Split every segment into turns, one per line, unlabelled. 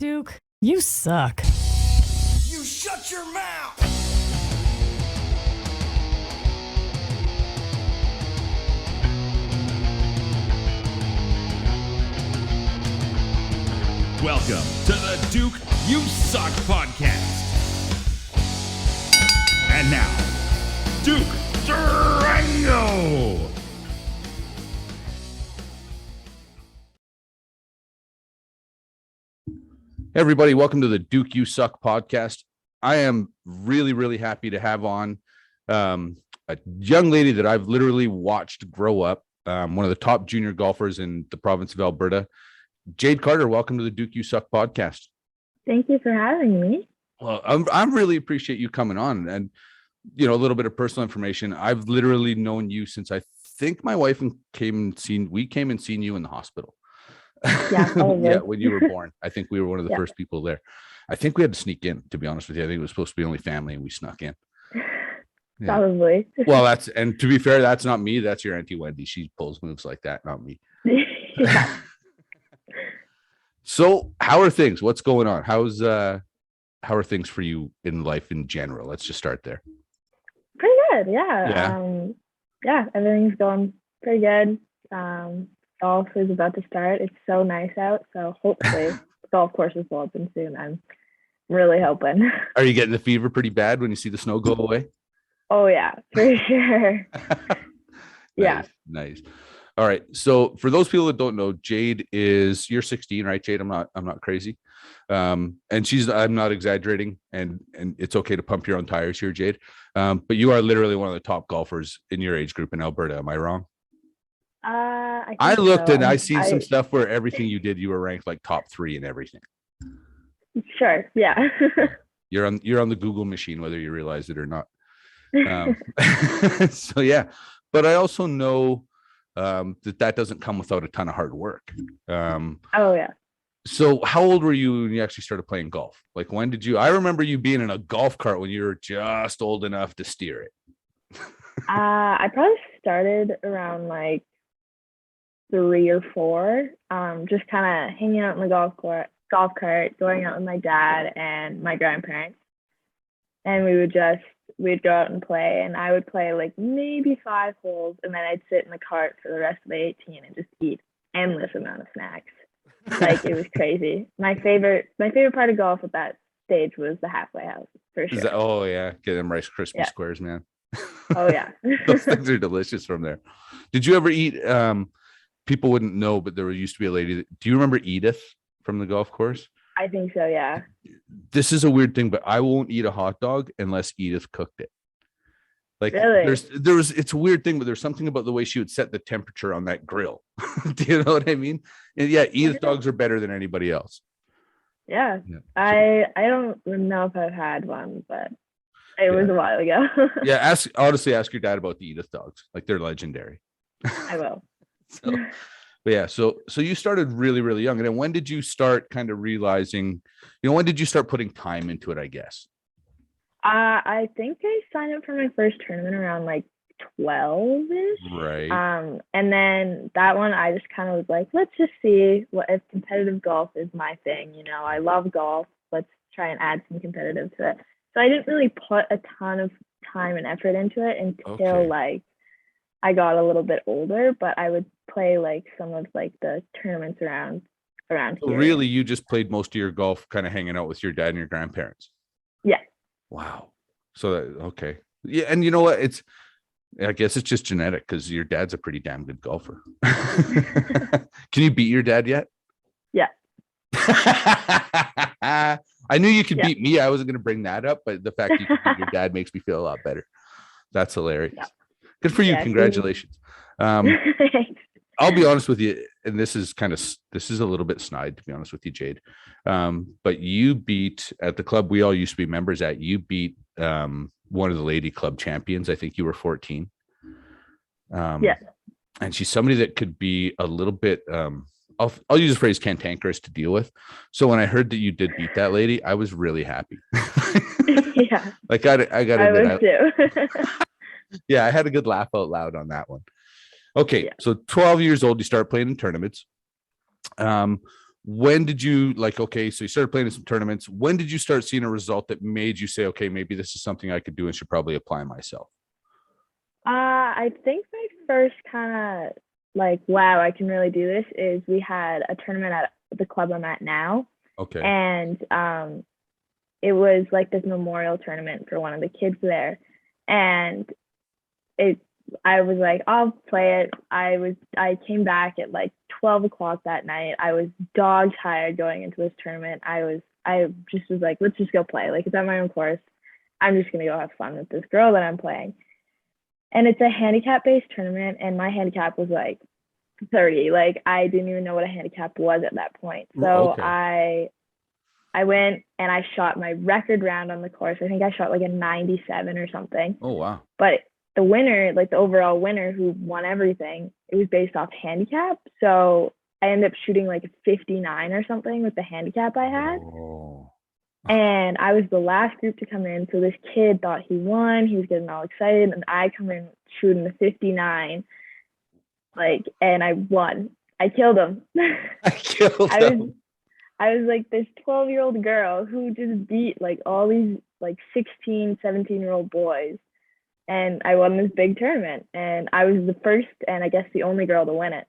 Duke, you suck.
You shut your mouth!
Welcome to the Duke You Suck podcast. And now, Duke Durango.
Hey everybody, welcome to the Duke You Suck podcast. I am really happy to have on a young lady that I've literally watched grow up, one of the top junior golfers in the province of Alberta. Jade Carter, welcome to the Duke You Suck podcast.
Thank you for having me.
Well, I really appreciate you coming on, and a little bit of personal information. I've literally known you since I think my wife came and seen you in the hospital.
Yeah, probably.
Yeah, when you were born. I think we were one of the first people there. I think we had to sneak in, to be honest with you. I think it was supposed to be only family and we snuck in. Yeah.
Probably.
Well, and to be fair, that's not me. That's your Auntie Wendy. She pulls moves like that, not me.
Yeah.
So how are things? What's going on? How are things for you in life in general? Let's just start there.
Pretty good. Yeah. Everything's going pretty good. Golf is about to start. It's so nice out. So hopefully golf courses will open soon. I'm really hoping.
Are you getting the fever pretty bad when you see the snow go away?
Oh yeah, for sure. Yeah.
Nice. All right. So for those people that don't know, Jade you're 16, right, Jade? I'm not crazy. And I'm not exaggerating, and it's okay to pump your own tires here, Jade. But you are literally one of the top golfers in your age group in Alberta. Am I wrong? I looked and I seen some stuff where everything you did, you were ranked like top 3 in everything.
Sure. Yeah.
You're on the Google machine, whether you realize it or not. So yeah, but I also know that doesn't come without a ton of hard work.
Oh yeah.
So how old were you when you actually started playing golf? Like when did you? I remember you being in a golf cart when you were just old enough to steer it.
I probably started around like 3 or 4, just kind of hanging out in the golf cart, going out with my dad and my grandparents, and we'd go out and play, and I would play like maybe 5 holes, and then I'd sit in the cart for the rest of the 18 and just eat endless amount of snacks. Like it was crazy. My favorite part of golf at that stage was the halfway house, for sure.
Oh yeah, get them Rice Krispie squares, man.
Oh yeah.
Those things are delicious from there. Did you ever eat people wouldn't know, but there used to be a lady do you remember Edith from the golf course?
I think so, yeah.
This is a weird thing, but I won't eat a hot dog unless Edith cooked it. Like
really?
It's a weird thing, but there's something about the way she would set the temperature on that grill. Do you know what I mean? And yeah, Edith dogs are better than anybody else.
Yeah. I don't know if I've had one, but it was a while ago.
Yeah, ask your dad about the Edith dogs. Like they're legendary.
I will.
But yeah, so you started really young. And then when did you start kind of realizing, when did you start putting time into it, I guess?
I think I signed up for my first tournament around like 12-ish.
Right.
And then that one, I just kind of was like, let's just see if competitive golf is my thing. I love golf. Let's try and add some competitive to it. So I didn't really put a ton of time and effort into it until like I got a little bit older, but I would play like some of like the tournaments around here.
Really, you just played most of your golf kind of hanging out with your dad and your grandparents?
Yeah.
Wow. So okay. Yeah, and you know what? I guess it's just genetic because your dad's a pretty damn good golfer. Can you beat your dad yet?
Yeah.
I knew you could beat me. I wasn't going to bring that up, but the fact you could beat your dad makes me feel a lot better. That's hilarious. Yeah. Good for you. Yeah, congratulations. I'll be honest with you, and this is a little bit snide, to be honest with you, Jade. But you beat at the club we all used to be members at. You beat one of the lady club champions. I think you were 14.
Yeah.
And she's somebody that could be a little bit. I'll use the phrase cantankerous to deal with. So when I heard that you did beat that lady, I was really happy.
Yeah.
Like I got
I was too.
Yeah, I had a good laugh out loud on that one. Okay, so 12 years old, you start playing in tournaments. when did you like, okay, so you started playing in some tournaments. When did you start seeing a result that made you say, okay, maybe this is something I could do and should probably apply myself?
I think my first kind of like, wow, I can really do this is we had a tournament at the club I'm at now.
Okay.
And it was like this memorial tournament for one of the kids there. And I was like, I'll play it. I came back at like 12 o'clock that night. I was dog tired going into this tournament. I just was like, let's just go play. Like, it's at my own course. I'm just gonna go have fun with this girl that I'm playing. And it's a handicap-based tournament, and my handicap was like 30. Like, I didn't even know what a handicap was at that point. So okay. I went and I shot my record round on the course. I think I shot like a 97 or something.
Oh, wow.
But the winner, like the overall winner who won everything, it was based off handicap. So I ended up shooting like a 59 or something with the handicap I had. Oh. And I was the last group to come in. So this kid thought he won. He was getting all excited. And I come in shooting the 59. Like, and I won. I killed him.
I killed him.
I was like this 12-year-old girl who just beat like all these like 16, 17-year-old boys. And I won this big tournament. And I was the first and I guess the only girl to win it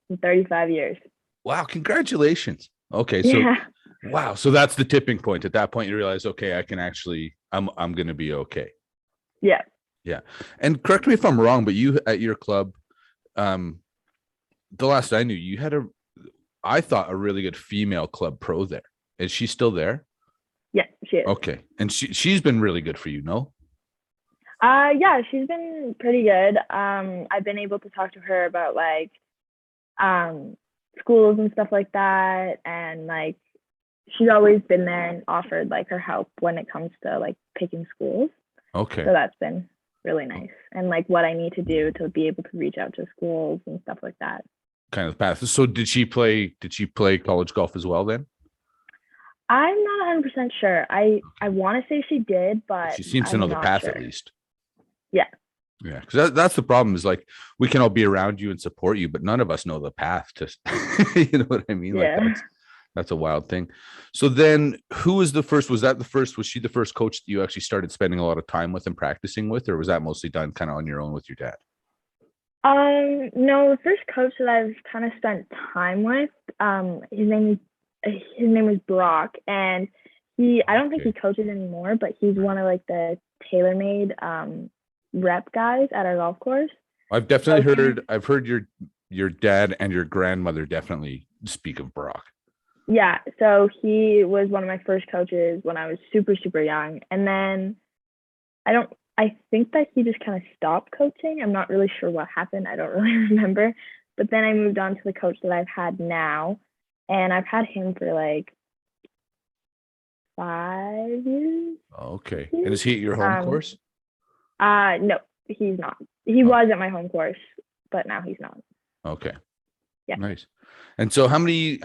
in 35 years.
Wow. Congratulations. Okay. So, yeah. Wow. So that's the tipping point. At that point, you realize, okay, I can actually, I'm going to be okay.
Yeah.
Yeah. And correct me if I'm wrong, but you at your club, the last I knew, you had I thought a really good female club pro there. Is she still there?
Yeah, she is.
Okay. And she's been really good for you, no?
Yeah, she's been pretty good. I've been able to talk to her about like schools and stuff like that. And like she's always been there and offered like her help when it comes to like picking schools. Okay. So that's been really nice. And like what I need to do to be able to reach out to schools and stuff like that.
Kind of the path. So did she play college golf as well then?
I'm not 100% sure. I want to say she did, but
she seems to know the path at least.
Yeah.
Yeah, because that's the problem is like we can all be around you and support you, but none of us know the path to, you know what I mean?
Yeah.
Like that's a wild thing. So then who was the first? Was she the first coach that you actually started spending a lot of time with and practicing with, or was that mostly done kind of on your own with your dad?
No, the first coach that I've kind of spent time with, his name was Brooke, and I don't think he coaches anymore, but he's one of like the TaylorMade rep guys at our golf course.
I've heard your dad and your grandmother definitely speak of Brooke.
Yeah, so he was one of my first coaches when I was super, super young. And then I think that he just kind of stopped coaching. I'm not really sure what happened. I don't really remember. But then I moved on to the coach that I've had now. And I've had him for like 5 years.
Okay. And is he at your home course?
No, he's not. He was at my home course, but now he's not.
Okay.
Yeah.
Nice. And so how many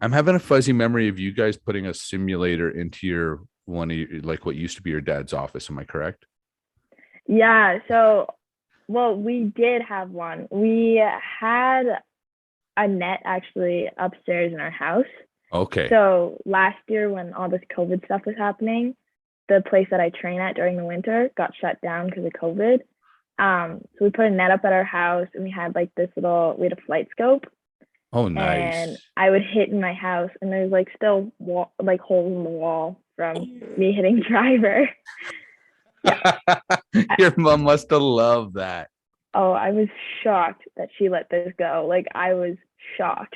I'm having a fuzzy memory of you guys putting a simulator into like what used to be your dad's office. Am I correct?
Yeah. So, well, we did have one. We had a net actually upstairs in our house.
Okay.
So last year when all this COVID stuff was happening, the place that I train at during the winter got shut down because of COVID. So we put a net up at our house and we had like we had a flight scope.
Oh, nice.
And I would hit in my house and there's like still holes in the wall from me hitting driver.
Yeah. Your mom must have loved that.
Oh, I was shocked that she let this go. Like I was shocked.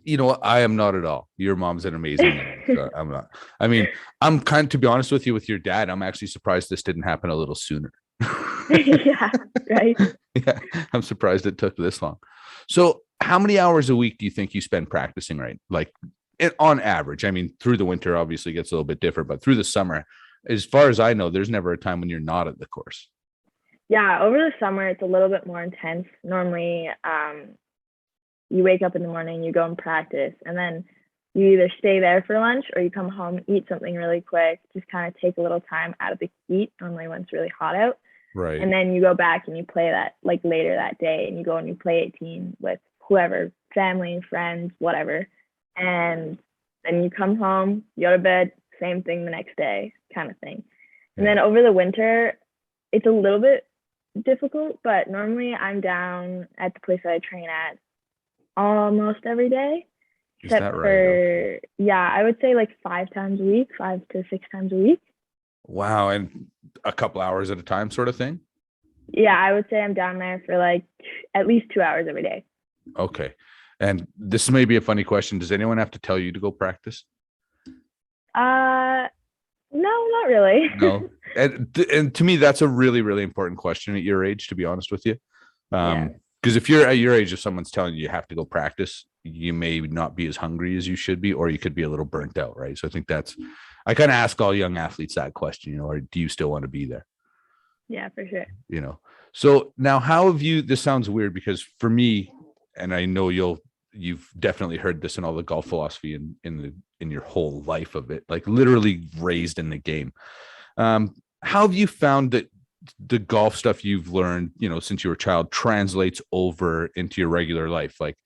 You know what? I am not at all. Your mom's an amazing woman. So I'm not. I mean, I'm to be honest with you, with your dad, I'm actually surprised this didn't happen a little sooner.
Yeah, right.
Yeah, I'm surprised it took this long. So how many hours a week do you think you spend practicing, right? Like on average, I mean, through the winter obviously gets a little bit different, but through the summer, as far as I know, there's never a time when you're not at the course.
Yeah, over the summer, it's a little bit more intense. Normally, you wake up in the morning, you go and practice, and then you either stay there for lunch or you come home, eat something really quick, just kind of take a little time out of the heat, normally when it's really hot out.
Right.
And then you go back and you play that like later that day, and you go and you play 18 with whoever family, friends, whatever. And then you come home, you go to bed, same thing the next day, kind of thing. And then over the winter, it's a little bit difficult, but normally I'm down at the place that I train at almost every day.
Is that right?
Yeah, I would say like 5 to 6 times a week.
Wow. And a couple hours at a time sort of thing?
Yeah, I would say I'm down there for like at least 2 hours every day.
Okay. And this may be a funny question. Does anyone have to tell you to go practice?
No, not really.
No. And to me, that's a really, really important question at your age, to be honest with you. Because if you're at your age, if someone's telling you have to go practice, you may not be as hungry as you should be, or you could be a little burnt out, right? So I think I kind of ask all young athletes that question, or do you still want to be there?
Yeah, for sure.
So now how have you, this sounds weird because for me, and I know you've definitely heard this in all the golf philosophy in your whole life of it, like literally raised in the game. How have you found that the golf stuff you've learned, since you were a child translates over into your regular life? Like,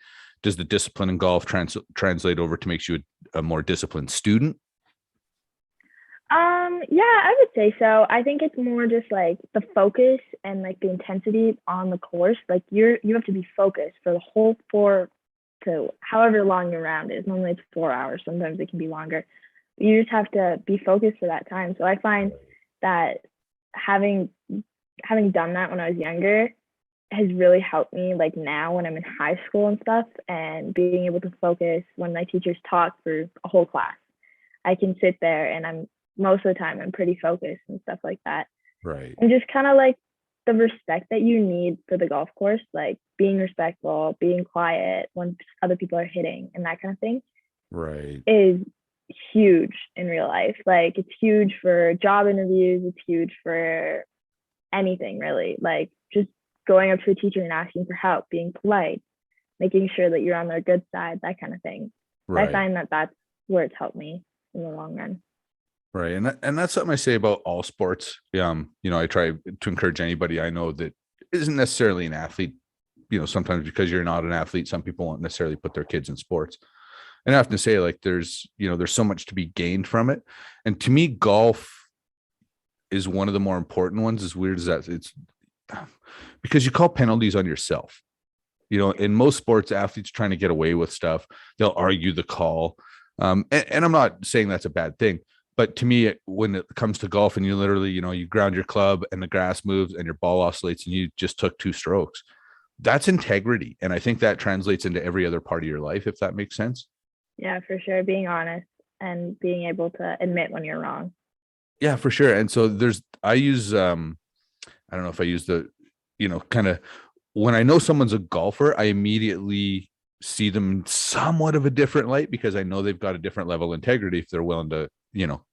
does the discipline in golf translate over to make you a more disciplined student?
Yeah, I would say so. I think it's more just like the focus and like the intensity on the course. Like you have to be focused for the whole 4 to however long your round is. Normally it's 4 hours. Sometimes it can be longer. You just have to be focused for that time. So I find that having done that when I was younger has really helped me, like now when I'm in high school and stuff, and being able to focus when my teachers talk for a whole class. I can sit there and most of the time I'm pretty focused and stuff like that.
Right.
And just kind of like the respect that you need for the golf course, like being respectful, being quiet when other people are hitting and that kind of thing.
Right.
Is huge in real life. Like it's huge for job interviews. It's huge for anything really. Like just going up to a teacher and asking for help, being polite, making sure that you're on their good side, that kind of thing. Right. I find that that's where it's helped me in the long run.
Right. And that's something I say about all sports. I try to encourage anybody I know that isn't necessarily an athlete, sometimes because you're not an athlete, some people won't necessarily put their kids in sports. And I have to say, like, there's so much to be gained from it. And to me, golf is one of the more important ones, as weird as that. It's because you call penalties on yourself. In most sports, athletes trying to get away with stuff, they'll argue the call. And I'm not saying that's a bad thing. But to me, when it comes to golf and you literally, you ground your club and the grass moves and your ball oscillates and you just took 2 strokes, that's integrity. And I think that translates into every other part of your life, if that makes sense.
Yeah, for sure. Being honest and being able to admit when you're wrong.
Yeah, for sure. And so I use, I don't know if I use the, kind of when I know someone's a golfer, I immediately see them in somewhat of a different light because I know they've got a different level of integrity if they're willing to,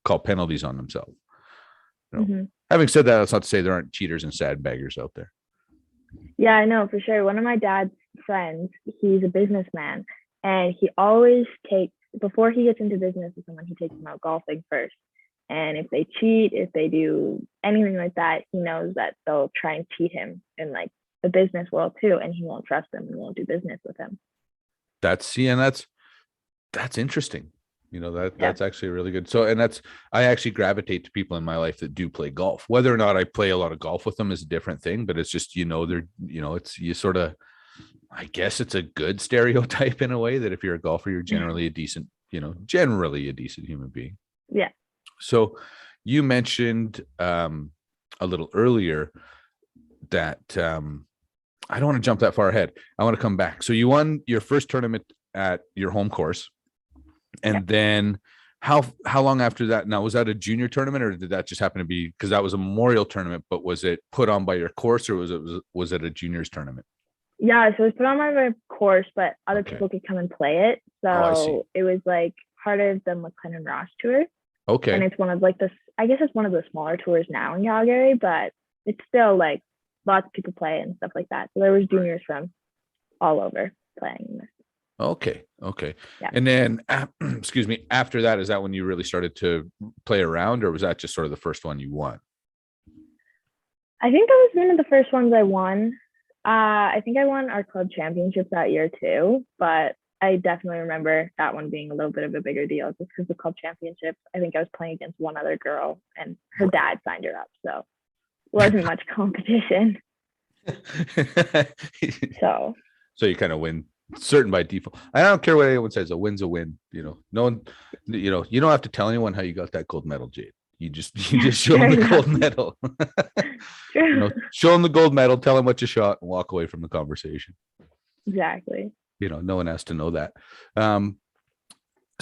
call penalties on themselves. Having said that, that's not to say there aren't cheaters and sandbaggers out there.
Yeah, I know for sure. One of my dad's friends, he's a businessman, and he always before he gets into business with someone, he takes them out golfing first. And if they cheat, if they do anything like that, he knows that they'll try and cheat him in like the business world too, and he won't trust them and won't do business with him. That's
interesting. That's actually really good. So, and I actually gravitate to people in my life that do play golf. Whether or not I play a lot of golf with them is a different thing, but it's just, it's, you sort of, I guess it's a good stereotype in a way that if you're a golfer, you're generally a decent human being.
Yeah.
So you mentioned a little earlier that I don't want to jump that far ahead. I want to come back. So you won your first tournament at your home course. And then how long after that? Now, was that a junior tournament or did that just happen to be, because that was a memorial tournament, but was it put on by your course or was it a juniors tournament?
Yeah, so it was put on by my course, but other people could come and play it. So it was like part of the McLennan Ross tour.
Okay.
And it's one of like I guess it's one of the smaller tours now in Calgary, but it's still like lots of people play and stuff like that. So there was juniors from all over playing this.
Okay.
Yeah.
And then, excuse me, after that, is that when you really started to play around, or was that just sort of the first one you won?
I think that was one of the first ones I won. I think I won our club championship that year too, but I definitely remember that one being a little bit of a bigger deal just because the club championship, I think I was playing against one other girl and her dad signed her up. So it wasn't much competition. So
you kind of win certain by default. I don't care what anyone says. A win's a win. No one, you don't have to tell anyone how you got that gold medal, Jade. You just show them the gold medal. Show them the gold medal, tell them what you shot, and walk away from the conversation.
Exactly.
No one has to know that.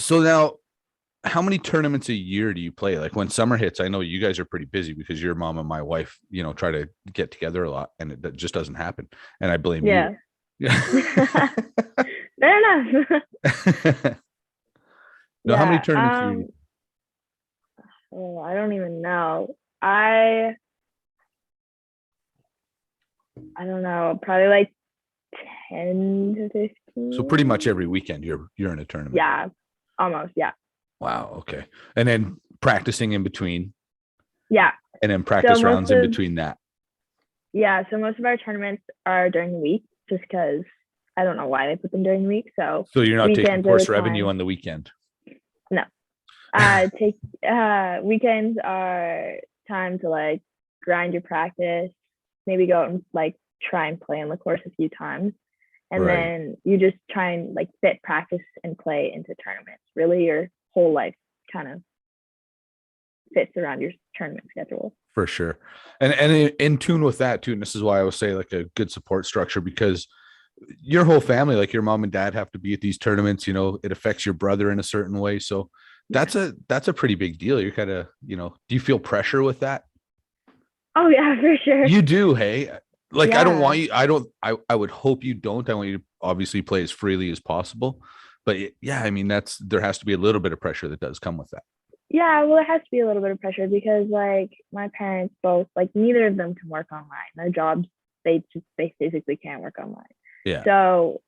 So now, how many tournaments a year do you play? Like when summer hits, I know you guys are pretty busy because your mom and my wife, try to get together a lot, and that just doesn't happen. And I blame you. Yeah.
Fair enough.
How many tournaments do you?
Oh, I don't even know. I don't know. Probably like 10 to 15.
So pretty much every weekend you're in a tournament.
Yeah, almost. Yeah.
Wow. Okay. And then practicing in between.
Yeah.
And then practice rounds in between that.
Yeah. So most of our tournaments are during the week, just because I don't know why they put them during the week. So
you're not taking course revenue on the weekend.
No. Weekends are time to like grind your practice, maybe go out and like try and play on the course a few times. And then you just try and like fit practice and play into tournaments. Really your whole life kind of fits around your tournament schedule. For sure.
And in tune with that too. And this is why I would say like a good support structure, because your whole family, like your mom and dad, have to be at these tournaments. It affects your brother in a certain way. So that's a pretty big deal. You're kind of, do you feel pressure with that?
Oh yeah, for sure. You
do. Hey, like, yeah. I would hope you don't. I want you to obviously play as freely as possible, but yeah, I mean, there has to be a little bit of pressure that does come with that.
Yeah, well, it has to be a little bit of pressure because like my parents both, like neither of them can work online. Their jobs, they physically can't work online.
Yeah.
So,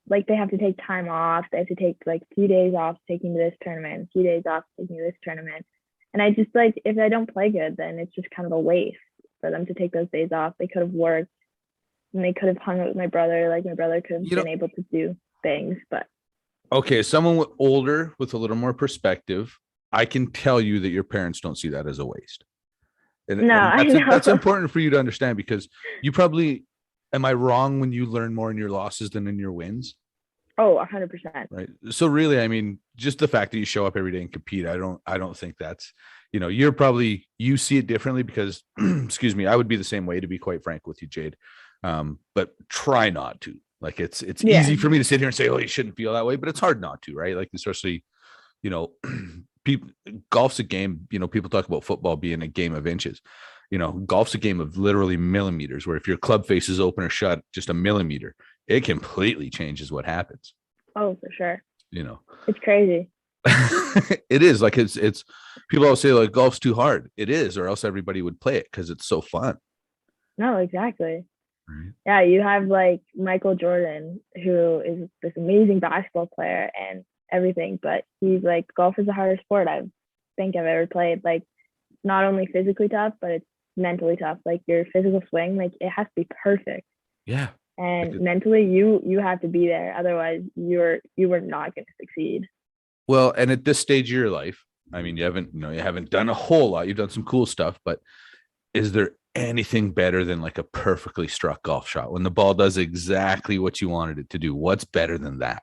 like they have to take time off. They have to take like a few days off taking to this tournament, a few days off taking to this tournament. And I just like, if I don't play good, then it's just kind of a waste for them to take those days off. They could have worked and they could have hung out with my brother. Like my brother could have been able to do things, but.
Okay. Someone older with a little more perspective, I can tell you that your parents don't see that as a waste. And that's important for you to understand, because you probably, am I wrong when you learn more in your losses than in your wins?
Oh, 100%.
Right. So really, I mean, just the fact that you show up every day and compete, I don't think that's, you see it differently because, excuse me, I would be the same way, to be quite frank with you, Jade. But try not to. Like it's easy for me to sit here and say, oh, you shouldn't feel that way, but it's hard not to, right? Like, especially, people, golf's a game, people talk about football being a game of inches. Golf's a game of literally millimeters, where if your club face is open or shut just a millimeter, it completely changes what happens.
Oh, for sure.
It's
crazy.
It is like, it's people always say like golf's too hard. It is, or else everybody would play it because it's so fun.
No, exactly.
Right.
Yeah, you have like Michael Jordan, who is this amazing basketball player and everything, but he's like, golf is the hardest sport I think I've ever played. Like, it's not only physically tough, but it's mentally tough. Like your physical swing, like it has to be perfect.
Yeah.
And mentally you have to be there, otherwise you are not going to succeed.
Well, and at this stage of your life, I mean, you haven't done a whole lot. You've done some cool stuff, but is there anything better than like a perfectly struck golf shot when the ball does exactly what you wanted it to do? What's better than that?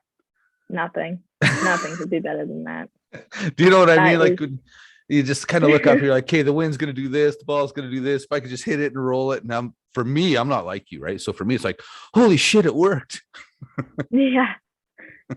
Nothing could be better than that.
Do you know what I mean? Like, you just kind of look up, you're like, okay, the wind's going to do this, the ball's going to do this. If I could just hit it and roll it. And for me, I'm not like you, right? So for me, it's like, holy shit, it worked.
Yeah.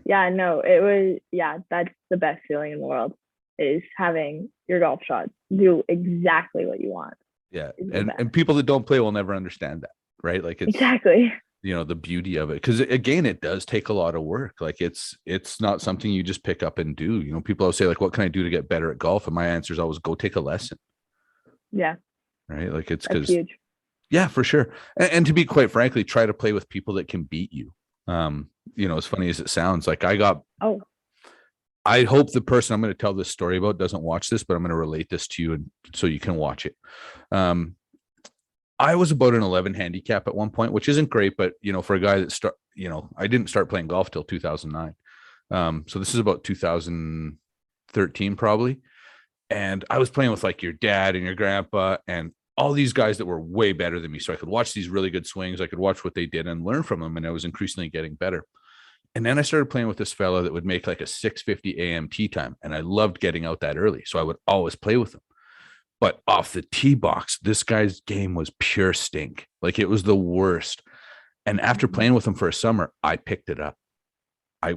Yeah, no, it was, yeah, that's the best feeling in the world, is having your golf shot do exactly what you want.
Yeah. And people that don't play will never understand that, right? Like, it's
exactly,
the beauty of it. Because again, it does take a lot of work. Like it's not something you just pick up and do. People always say like, what can I do to get better at golf? And my answer is always go take a lesson.
Yeah.
Right. Like it's because,
huge.
Yeah, for sure. And to be quite frankly, try to play with people that can beat you. As funny as it sounds, like I hope the person I'm going to tell this story about doesn't watch this, but I'm going to relate this to you, and so you can watch it. I was about an 11 handicap at one point, which isn't great, but for a guy that I didn't start playing golf till 2009. So this is about 2013 probably. And I was playing with like your dad and your grandpa and all these guys that were way better than me. So I could watch these really good swings. I could watch what they did and learn from them. And I was increasingly getting better. And then I started playing with this fella that would make like a 6:50 a.m. tee time. And I loved getting out that early. So I would always play with him. But off the tee box, this guy's game was pure stink. Like it was the worst. And after playing with him for a summer, I picked it up.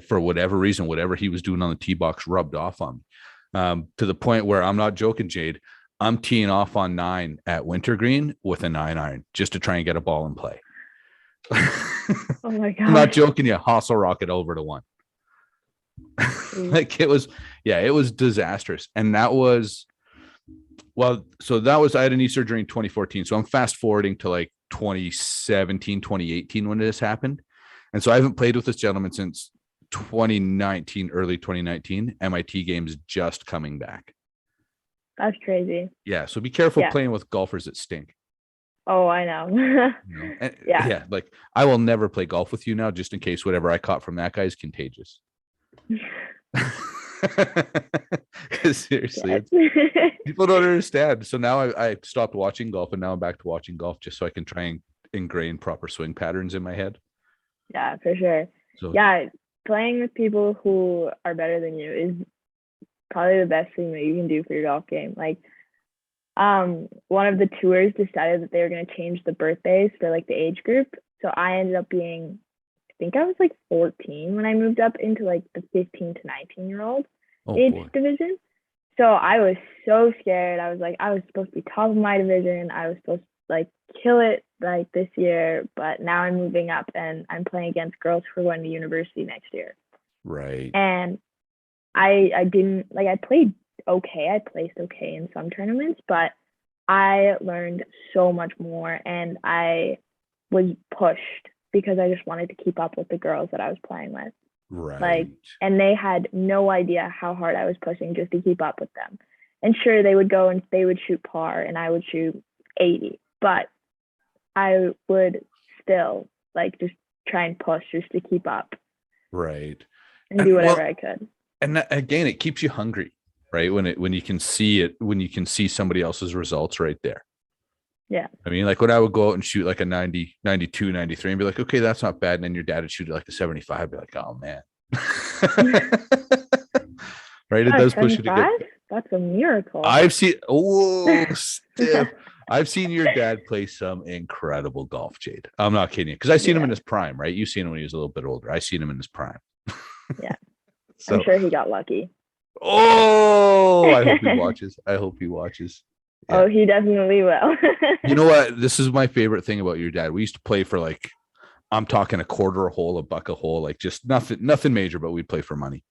For whatever reason, whatever he was doing on the tee box rubbed off on me. To the point where I'm not joking, Jade, I'm teeing off on 9 at Wintergreen with a 9-iron just to try and get a ball in play.
Oh my God.
I'm not joking you. Hustle rocket over to 1. Like it was disastrous. And that was, I had a knee surgery in 2014. So I'm fast forwarding to like 2017, 2018 when this happened. And so I haven't played with this gentleman since 2019, early 2019. MIT game's just coming back.
That's crazy.
Yeah. So be careful playing with golfers that stink.
Oh, I know.
And, yeah. Like I will never play golf with you now, just in case whatever I caught from that guy is contagious. Seriously, people don't understand. So now I stopped watching golf and now I'm back to watching golf just so I can try and ingrain proper swing patterns in my head.
Yeah, for sure. So, playing with people who are better than you is probably the best thing that you can do for your golf game. Like, one of the tours decided that they were going to change the birthdays for like the age group. So I ended up being, I think I was like 14 when I moved up into like the 15 to 19-year-old age division. So I was so scared. I was like, I was supposed to be top of my division. I was supposed to like kill it like this year, but now I'm moving up and I'm playing against girls who are going to university next year.
Right.
And I didn't like, I played okay. I placed okay in some tournaments, but I learned so much more and I was pushed because I just wanted to keep up with the girls that I was playing with.
Right.
Like, and they had no idea how hard I was pushing just to keep up with them. And sure, they would go and they would shoot par and I would shoot 80, but I would still like just try and push just to keep up.
Right.
And do whatever I could.
And that, again, it keeps you hungry, right? When you can see it, when you can see somebody else's results right there.
Yeah. I
mean, like when I would go out and shoot like a 90, 92, 93 and be like, okay, that's not bad. And then your dad would shoot like a 75. I'd be like, oh man. Right. It does push you to get.
That's a miracle.
I've seen, I've seen your dad play some incredible golf, Jade. I'm not kidding you. Because I've seen him in his prime, right? You've seen him when he was a little bit older. I've seen him in his prime.
Yeah. So, I'm sure he got lucky.
Oh, I hope he watches. Yeah.
Oh, he definitely will.
You know what? This is my favorite thing about your dad. We used to play for like, I'm talking a quarter a hole, $1 a hole, like just nothing major, but we'd play for money.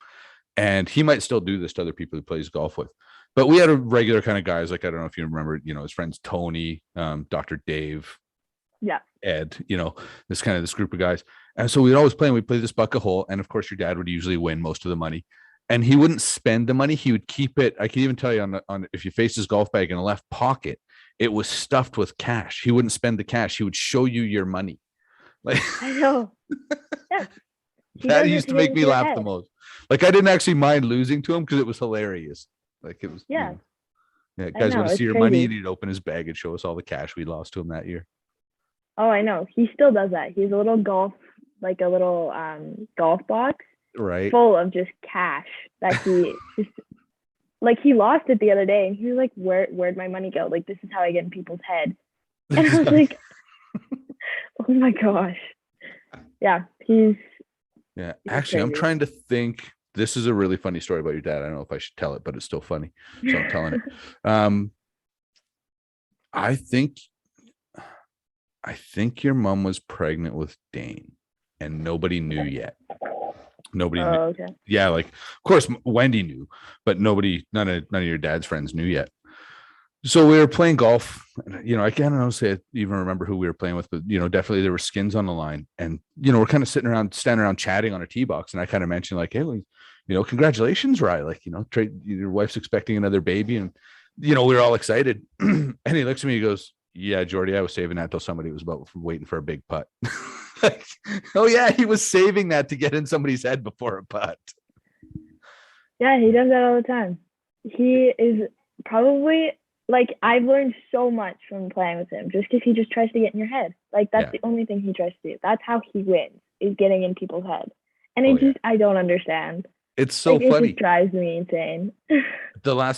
And he might still do this to other people he plays golf with. But we had a regular kind of guys, like, I don't know if you remember, his friends, Tony, Dr. Dave, Ed, this group of guys. And so we'd always play, and we'd play this $1 a hole. And of course, your dad would usually win most of the money. And he wouldn't spend the money. He would keep it. I can even tell you on if you face his golf bag in the left pocket, it was stuffed with cash. He wouldn't spend the cash. He would show you your money. Like
I know. Yeah.
That used to make me laugh the most. Like I didn't actually mind losing to him because it was hilarious. Like it was.
Yeah.
Guys want to see your money. He'd open his bag and show us all the cash we lost to him that year.
Oh, I know. He still does that. He's a little golf box.
Right.
Full of just cash that he just like he lost it the other day and he was like, where'd my money go? Like, this is how I get in people's head. And I was like, oh my gosh. Yeah, he's
actually crazy. I'm trying to think. This is a really funny story about your dad. I don't know if I should tell it, but it's still funny. So I'm telling it. I think your mom was pregnant with Dane and nobody knew yet. Nobody knew.
Okay.
Yeah, like of course Wendy knew, but none of your dad's friends knew yet. So we were playing golf. I can't honestly even remember who we were playing with, but definitely there were skins on the line, and we're kind of standing around chatting on a tee box, and I kind of mentioned like, hey, congratulations, Rye. Like, your wife's expecting another baby, and we were all excited. And he looks at me, he goes, Yeah, Jordy, I was saving that till somebody was about waiting for a big putt. Like, oh yeah, he was saving that to get in somebody's head before a putt.
Yeah, he does that all the time. He is probably like, I've learned so much from playing with him just because he just tries to get in your head. Like, that's the only thing he tries to do. That's how he wins, is getting in people's head. And I don't understand.
It's so
like,
funny.
It just drives me insane.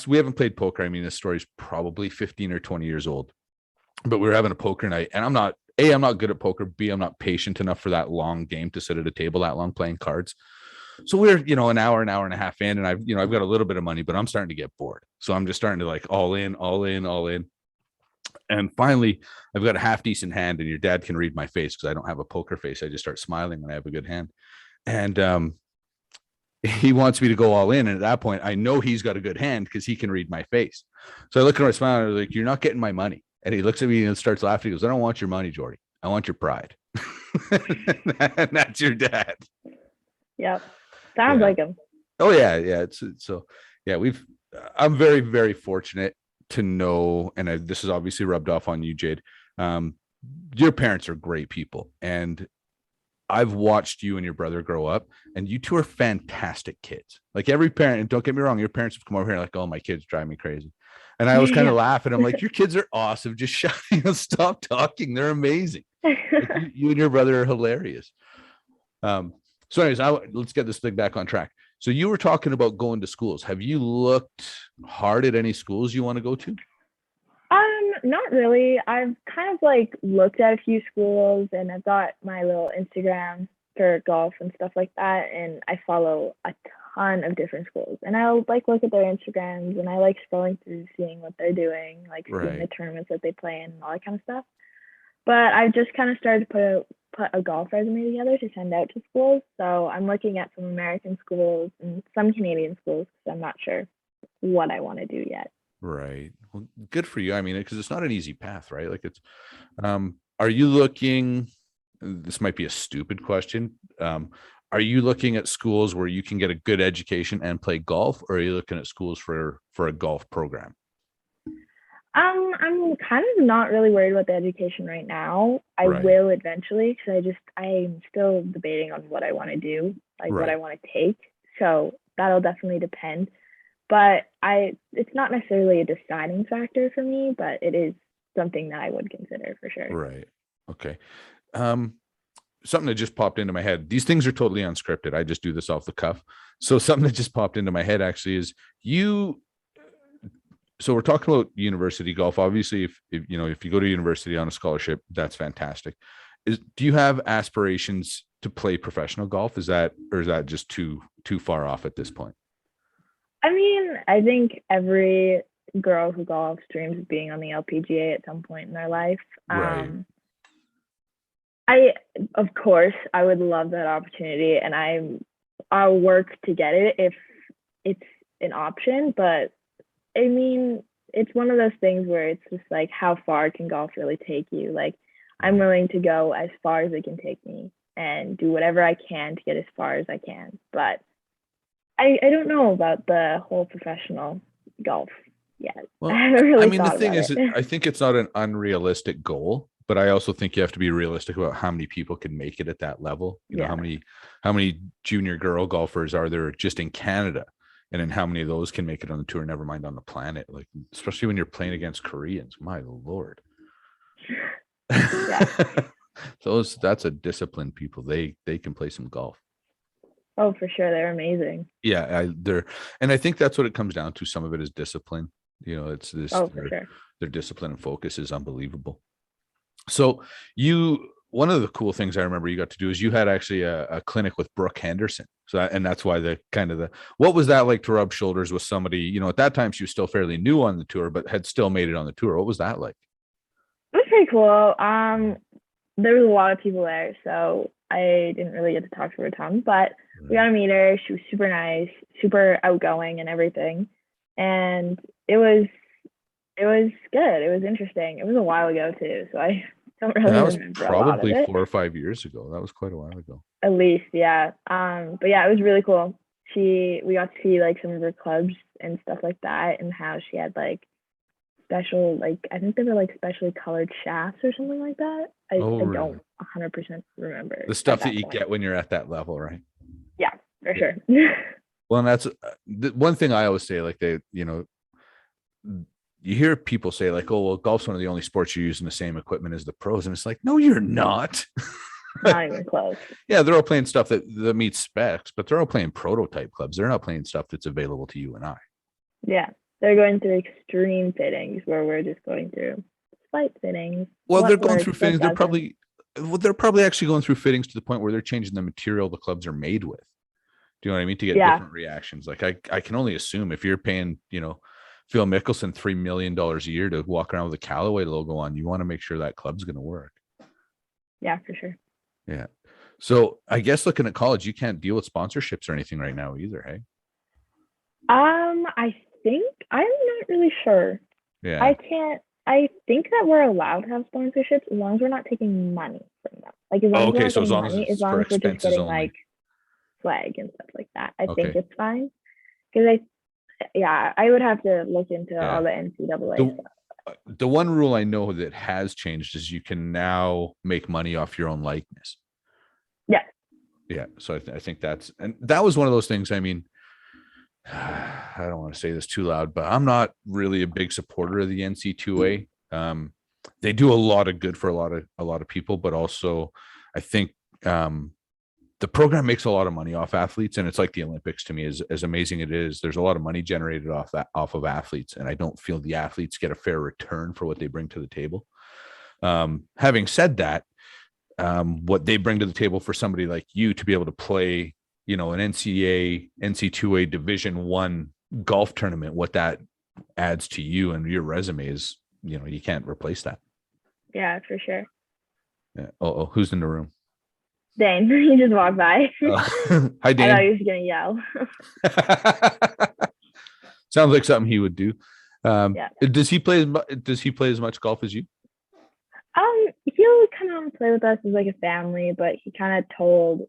We haven't played poker. I mean, this story's probably 15 or 20 years old, but we were having a poker night, and I'm not good at poker. B, I'm not patient enough for that long game to sit at a table that long playing cards. So we're, an hour and a half in, and I've got a little bit of money, but I'm starting to get bored. So I'm just starting to like all in. And finally, I've got a half decent hand, and your dad can read my face because I don't have a poker face. I just start smiling when I have a good hand. And he wants me to go all in. And at that point, I know he's got a good hand because he can read my face. So I look at him, I smile, and I'm like, "You're not getting my money." And he looks at me and starts laughing. He goes, "I don't want your money, Jordy. I want your pride." And that's your dad.
Yep. Sounds like him.
Oh yeah. It's so yeah, I'm very, very fortunate to know, and this is obviously rubbed off on you, Jade. Your parents are great people, and I've watched you and your brother grow up, and you two are fantastic kids. Like every parent, and don't get me wrong, your parents have come over here like, "Oh, my kids drive me crazy." And I was kind of laughing. I'm like, "Your kids are awesome. Just shut, stop talking. They're amazing." Like, you and your brother are hilarious. So anyways, let's get this thing back on track. So you were talking about going to schools. Have you looked hard at any schools you want to go to?
Not really. I've kind of like looked at a few schools, and I've got my little Instagram for golf and stuff like that. And I follow a ton of different schools, and I'll like look at their Instagrams, and I like scrolling through, seeing what they're doing, like seeing the tournaments that they play in and all that kind of stuff. But I've just kind of started to put a golf resume together to send out to schools. So I'm looking at some American schools and some Canadian schools because I'm not sure what I want to do yet.
Right. Well, good for you. I mean, because it's not an easy path, right? Like are you looking, this might be a stupid question. Are you looking at schools where you can get a good education and play golf, or are you looking at schools for a golf program?
I'm kind of not really worried about the education right now. I will eventually, because I'm still debating on what I want to do, like what I want to take. So that'll definitely depend. But it's not necessarily a deciding factor for me, but it is something that I would consider for sure.
Right. Okay. Something that just popped into my head. These things are totally unscripted. I just do this off the cuff. So something that just popped into my head actually is so we're talking about university golf. Obviously, if you go to university on a scholarship, that's fantastic. Do you have aspirations to play professional golf? Is that just too far off at this point?
I mean, I think every girl who golfs dreams of being on the LPGA at some point in their life.
Right.
Of course, I would love that opportunity, and I'll work to get it if it's an option. But I mean, it's one of those things where it's just like, how far can golf really take you? Like, I'm willing to go as far as it can take me and do whatever I can to get as far as I can. But I don't know about the whole professional golf yet.
Well,
I haven't really
the thing is, I think it's not an unrealistic goal, but I also think you have to be realistic about how many people can make it at that level. You know, how many junior girl golfers are there just in Canada? And then how many of those can make it on the tour, never mind on the planet? Like, especially when you're playing against Koreans, my Lord. That's a disciplined people. They can play some golf.
Oh, for sure. They're amazing.
Yeah, and I think that's what it comes down to. Some of it is discipline. It's this.
Oh, for sure.
Their discipline and focus is unbelievable. So one of the cool things I remember you got to do is you had actually a clinic with Brooke Henderson. So that's why what was that like to rub shoulders with somebody, at that time she was still fairly new on the tour, but had still made it on the tour. What was that like?
It was pretty cool. There was a lot of people there, so I didn't really get to talk to her a ton, but we got to meet her. She was super nice, super outgoing and everything. And it was good. It was interesting. It was a while ago too, so I don't really remember. That was
probably 4 or 5 years ago. That was quite a while ago.
At least, yeah. But yeah, it was really cool. We got to see like some of her clubs and stuff like that, and how she had like special, like I think they were like specially colored shafts or something like that. I
Really?
don't 100% remember
The stuff
at
that you
point.
get when you're at that level, right?
Yeah, for sure.
Well, and that's the one thing I always say, like you hear people say like, oh, well, golf's one of the only sports you're using the same equipment as the pros. And it's like, no, you're not.
Not even close.
Yeah, they're all playing stuff that meets specs, but they're all playing prototype clubs. They're not playing stuff that's available to you and I.
Yeah, they're going through extreme fittings where we're just going through slight fittings.
Well, they're going through fittings. They're probably actually going through fittings to the point where they're changing the material the clubs are made with. Do you know what I mean? To get different reactions. Like I can only assume if you're paying, Phil Mickelson $3 million a year to walk around with a Callaway logo on, you want to make sure that club's going to work.
Yeah, for sure.
Yeah. So I guess looking at college, you can't deal with sponsorships or anything right now either, hey?
I think I'm not really sure.
Yeah.
I think that we're allowed to have sponsorships as long as we're not taking money from them. Like as long as we're not getting money, as long as we're just getting like flag and stuff like that. I think it's fine. Because I would have to look into all the NCAA stuff.
The one rule I know that has changed is you can now make money off your own likeness.
Yeah.
Yeah. So I think that was one of those things. I mean, I don't want to say this too loud, but I'm not really a big supporter of the NC2A. They do a lot of good for a lot of people, but also I think the program makes a lot of money off athletes, and it's like the Olympics to me. As amazing it is, there's a lot of money generated off of athletes, and I don't feel the athletes get a fair return for what they bring to the table. Having said that, what they bring to the table for somebody like you to be able to play, an NC2A Division I golf tournament, what that adds to you and your resume is, you can't replace that.
Yeah, for sure.
Yeah. Oh, who's in the room?
Dane, he just walked by.
Hi, Dane.
I thought he was gonna yell.
Sounds like something he would do. Does he play as much golf as you?
He'll come out and play with us as like a family, but he kind of told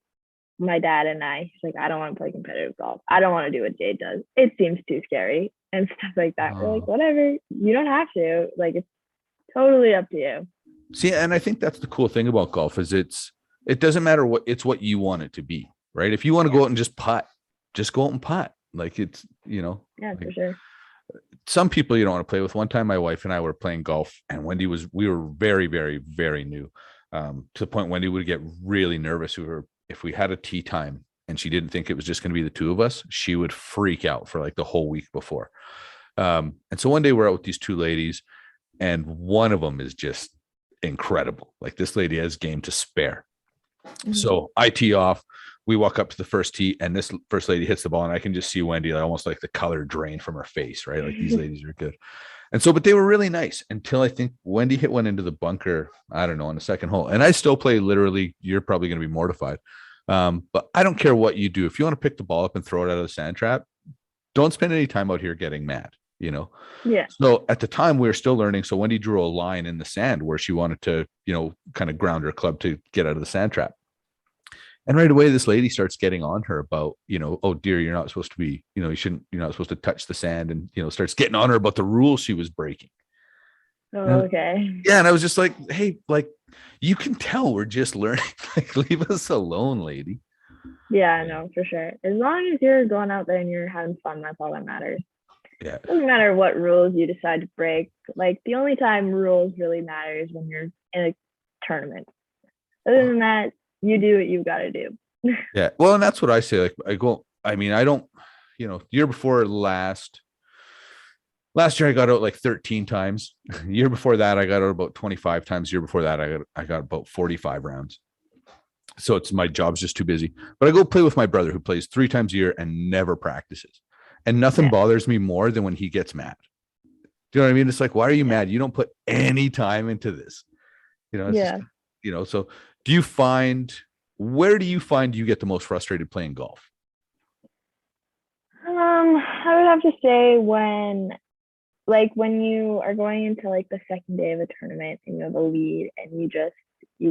my dad and I, he's like, I don't want to play competitive golf. I don't want to do what Jade does. It seems too scary and stuff like that. We're like, whatever, you don't have to. Like, it's totally up to you.
See, and I think that's the cool thing about golf is it doesn't matter what you want it to be, right? If you want to go out and just putt, just go out and putt. Like it's,
Yeah,
like,
for sure.
Some people you don't want to play with. One time my wife and I were playing golf and we were very, very, very new, to the point Wendy would get really nervous. If we had a tee time and she didn't think it was just going to be the two of us, she would freak out for like the whole week before. And so one day we're out with these two ladies and one of them is just incredible. Like this lady has game to spare. Mm-hmm. So I tee off, we walk up to the first tee and this first lady hits the ball and I can just see Wendy, like, almost like the color drain from her face, right? Like these ladies are good. And so, but they were really nice until I think Wendy hit one into the bunker, I don't know, on the second hole. And I still play literally, you're probably going to be mortified. But I don't care what you do. If you want to pick the ball up and throw it out of the sand trap, don't spend any time out here getting mad, Yeah. So at the time we were still learning. So Wendy drew a line in the sand where she wanted to, kind of ground her club to get out of the sand trap. And right away, this lady starts getting on her about, oh dear, you're not supposed to be, you're not supposed to touch the sand, and, starts getting on her about the rules she was breaking.
Oh, okay.
Yeah. And I was just like, hey, like, you can tell we're just learning. Like, leave us alone, lady.
Yeah, no, for sure. As long as you're going out there and you're having fun, that's all that matters.
Yeah.
It doesn't matter what rules you decide to break. Like, the only time rules really matter is when you're in a tournament. Other than that, you do what you got to do.
Yeah. Well, and that's what I say. Like, I don't, year before last year, I got out like 13 times. Year before that, I got out about 25 times. Year before that, I got about 45 rounds. So my job's just too busy, but I go play with my brother who plays 3 times a year and never practices. And nothing bothers me more than when he gets mad. Do you know what I mean? It's like, why are you mad? You don't put any time into this, it's just, so where do you find you get the most frustrated playing golf?
I would have to say when you are going into like the second day of a tournament and you have a lead and you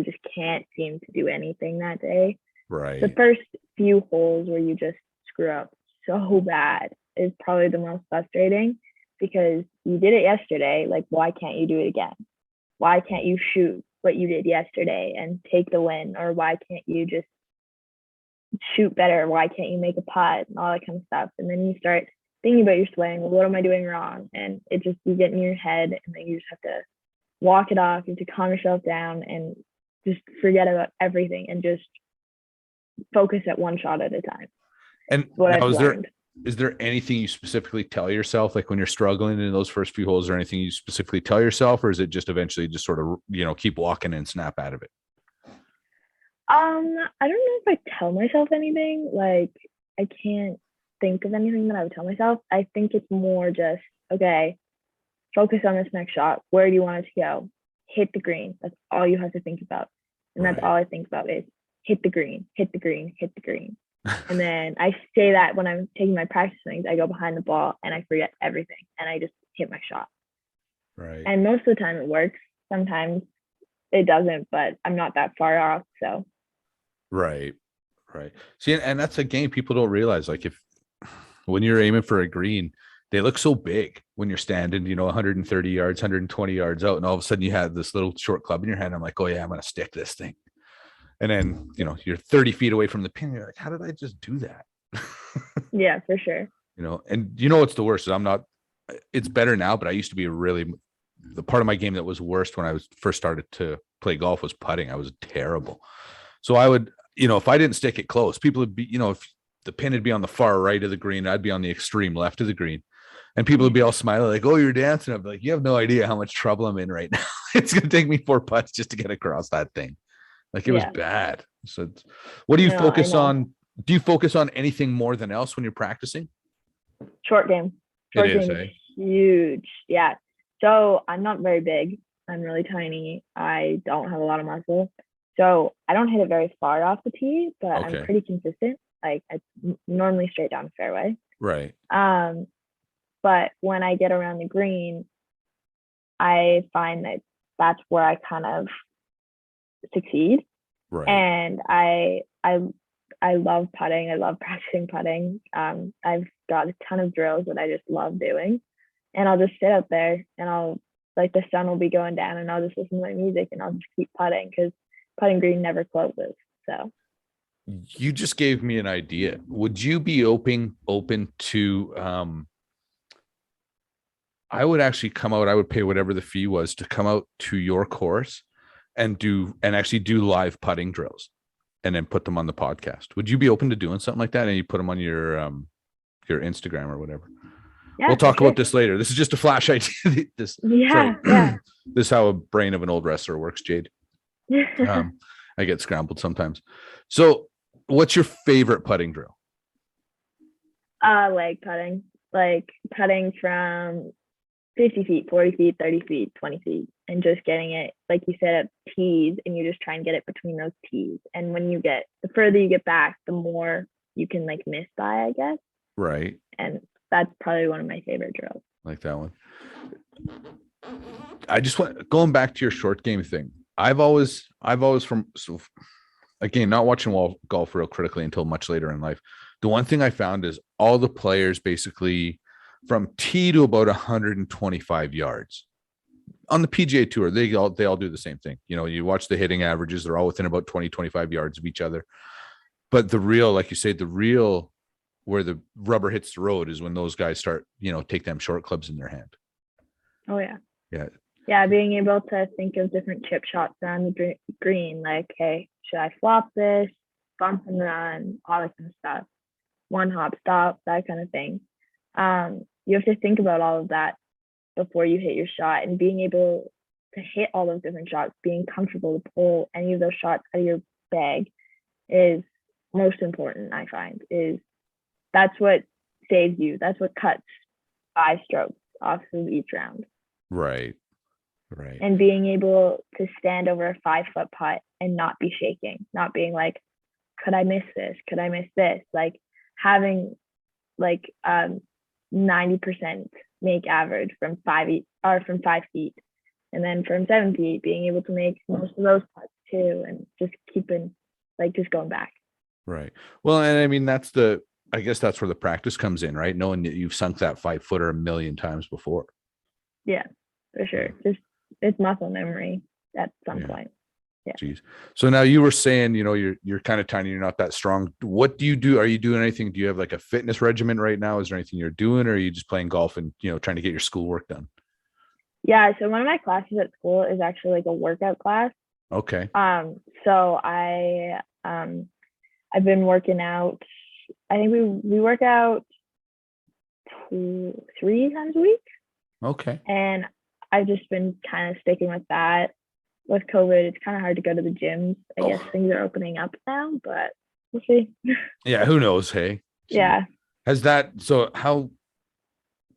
just can't seem to do anything that day.
Right.
The first few holes where you just screw up so bad is probably the most frustrating. because you did it yesterday. Like, why can't you do it again? Why can't you shoot what you did yesterday and take the win? Or why can't you just shoot better? Why can't you make a putt and all that kind of stuff? And then you start thinking about your swing. Well, what am I doing wrong? And it just, you get in your head, and then you just have to walk it off. You have to calm yourself down and just forget about everything and just focus at one shot at a time.
And
what
now,
I've learned.
Is there anything you specifically tell yourself, like when you're struggling in those first few holes, or anything you specifically tell yourself, or is it just eventually just sort of, keep walking and snap out of it?
I don't know if I tell myself anything. Like, I can't think of anything that I would tell myself. I think it's more just, okay, focus on this next shot. Where do you want it to go? Hit the green. That's all you have to think about. And that's all I think about is hit the green, hit the green, hit the green. And then I say that when I'm taking my practice swings, I go behind the ball and I forget everything and I just hit my shot.
Right.
And most of the time it works. Sometimes it doesn't, but I'm not that far off. So.
Right. See, and that's a game people don't realize. Like, when you're aiming for a green, they look so big when you're standing, 130 yards, 120 yards out, and all of a sudden you have this little short club in your hand. I'm like, oh yeah, I'm going to stick this thing. And then, you're 30 feet away from the pin. You're like, how did I just do that?
Yeah, for sure.
And what's the worst is it's better now, but I used to be the part of my game that was worst when I first started to play golf was putting. I was terrible. So I would, if I didn't stick it close, people would be, if the pin would be on the far right of the green, I'd be on the extreme left of the green. And people would be all smiling like, oh, you're dancing. I'm like, you have no idea how much trouble I'm in right now. It's going to take me 4 putts just to get across that thing. Like, it was bad. So what do you focus on? Do you focus on anything more than else when you're practicing?
Short game. Short game is huge. Yeah. So I'm not very big. I'm really tiny. I don't have a lot of muscle. So I don't hit it very far off the tee, but I'm pretty consistent. Like, I normally straight down the fairway.
Right.
But when I get around the green, I find that that's where I kind of succeed.
Right.
And I love putting. I love practicing putting. I've got a ton of drills that I just love doing. And I'll just sit out there and the sun will be going down and I'll just listen to my music and I'll just keep putting because putting green never closes. So
you just gave me an idea. Would you be open to I would actually come out, I would pay whatever the fee was to come out to your course and actually do live putting drills and then put them on the podcast. Would you be open to doing something like that? And you put them on your Instagram or whatever. Yeah, we'll talk about this later. This is just a flash idea. This is how a brain of an old wrestler works, Jade. I get scrambled sometimes. So what's your favorite putting drill?
Leg putting. Like putting from 50 feet, 40 feet, 30 feet, 20 feet, and just getting it, like you said, at tees, and you just try and get it between those tees. And the further you get back, the more you can like miss by, I guess.
Right.
And that's probably one of my favorite drills.
Like that one. I just going back to your short game thing. I've always again, not watching golf real critically until much later in life. The one thing I found is all the players basically from tee to about 125 yards on the PGA Tour, they all do the same thing. You watch the hitting averages, they're all within about 20, 25 yards of each other. But the real, like you say, where the rubber hits the road is when those guys start, take them short clubs in their hand.
Oh, yeah.
Yeah.
Yeah, being able to think of different chip shots around the green, like, hey, should I flop this, bump and run, all that kind of stuff, one hop stop, that kind of thing. You have to think about all of that before you hit your shot, and being able to hit all those different shots, being comfortable to pull any of those shots out of your bag is most important. I find that's what saves you. That's what cuts 5 strokes off of each round.
Right.
And being able to stand over a 5-foot putt and not be shaking, not being like, could I miss this? Could I miss this? Like having like 90% make average from 5 feet, and then from 7 feet, being able to make most of those putts too, and just keeping just going back.
Right. Well, and I mean, that's the I guess that's where the practice comes in, right? Knowing that you've sunk that 5-footer a million times before.
Yeah, for sure. Just it's muscle memory at some point. Yeah.
Geez. So now you were saying, you're kind of tiny, you're not that strong. What do you do? Are you doing anything? Do you have like a fitness regimen right now? Is there anything you're doing, or are you just playing golf and, trying to get your schoolwork done?
Yeah. So one of my classes at school is actually like a workout class.
Okay.
So I've been working out. I think we work out 3 times a week.
Okay.
And I've just been kind of sticking with that. With COVID, it's kind of hard to go to the gyms. I guess things are opening up now, but we'll see.
Yeah, who knows? Hey.
Yeah.
How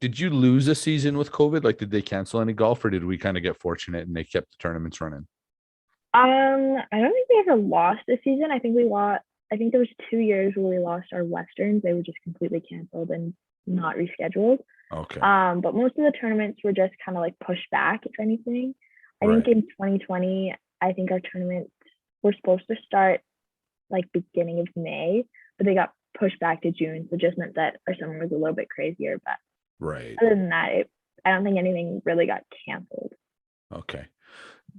did you lose a season with COVID? Like, did they cancel any golf, or did we kind of get fortunate and they kept the tournaments running?
I don't think we ever lost a season. I think there was 2 years where we lost our Westerns. They were just completely canceled and not rescheduled.
Okay.
But most of the tournaments were just kind of like pushed back, if anything. I think in 2020, I think our tournaments were supposed to start like beginning of May, but they got pushed back to June. So it just meant that our summer was a little bit crazier. But other than that, I don't think anything really got canceled.
Okay.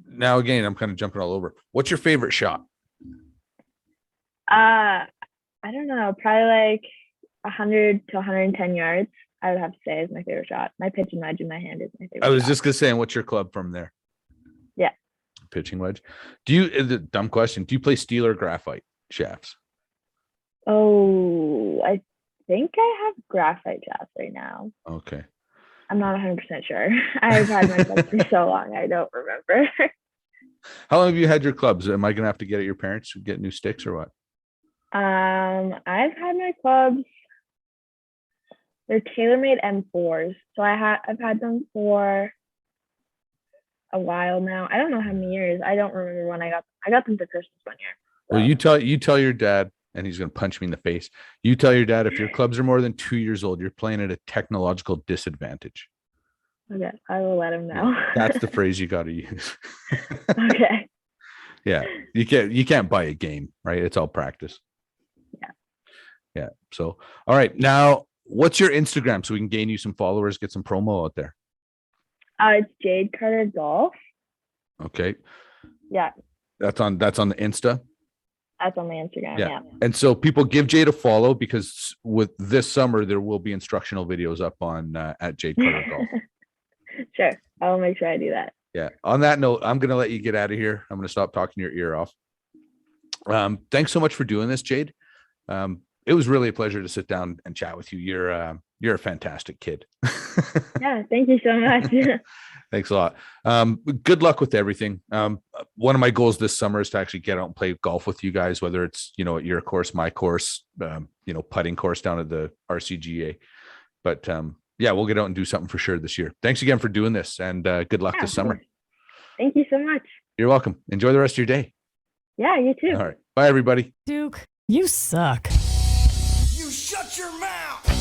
Now, again, I'm kind of jumping all over. What's your favorite shot?
I don't know, probably like 100 to 110 yards. I would have to say is my favorite shot. My pitching wedge in my hand is my favorite.
I was
shot.
just gonna say, what's your club from there?
Yeah.
Pitching wedge. The dumb question, do you play steel or graphite shafts?
Oh, I think I have graphite shafts right now.
Okay.
I'm not 100% sure. I've had my clubs for so long, I don't remember.
How long have you had your clubs? Am I gonna have to get at your parents to get new sticks or what?
I've had my clubs. They're TaylorMade M4s, so I've had them for a while now. I don't know how many years. I don't remember when I got them. I got them for Christmas one year. So.
Well, you tell your dad, and he's gonna punch me in the face. You tell your dad if your clubs are more than 2 years old, you're playing at a technological disadvantage.
Okay, I will let him know.
That's the phrase you got to use.
Okay.
Yeah, you can't buy a game, right? It's all practice. Yeah. So, all right. Now, what's your Instagram so we can gain you some followers, get some promo out there?
It's Jade Carter Golf.
Okay.
Yeah.
That's on the Insta.
That's on the Instagram. Yeah.
And so people give Jade a follow, because with this summer there will be instructional videos up on at Jade Carter Golf.
Sure. I'll make sure I do that.
Yeah. On that note, I'm going to let you get out of here. I'm going to stop talking your ear off. Thanks so much for doing this, Jade. It was really a pleasure to sit down and chat with you. You're a fantastic kid.
Yeah, thank you so much.
Thanks a lot. Good luck with everything. One of my goals this summer is to actually get out and play golf with you guys, whether it's, at your course, my course, putting course down at the RCGA. But yeah, we'll get out and do something for sure this year. Thanks again for doing this, and good luck this summer.
Thank you so much.
You're welcome. Enjoy the rest of your day.
Yeah, you too.
All right. Bye, everybody.
Duke, you suck.
You shut your mouth.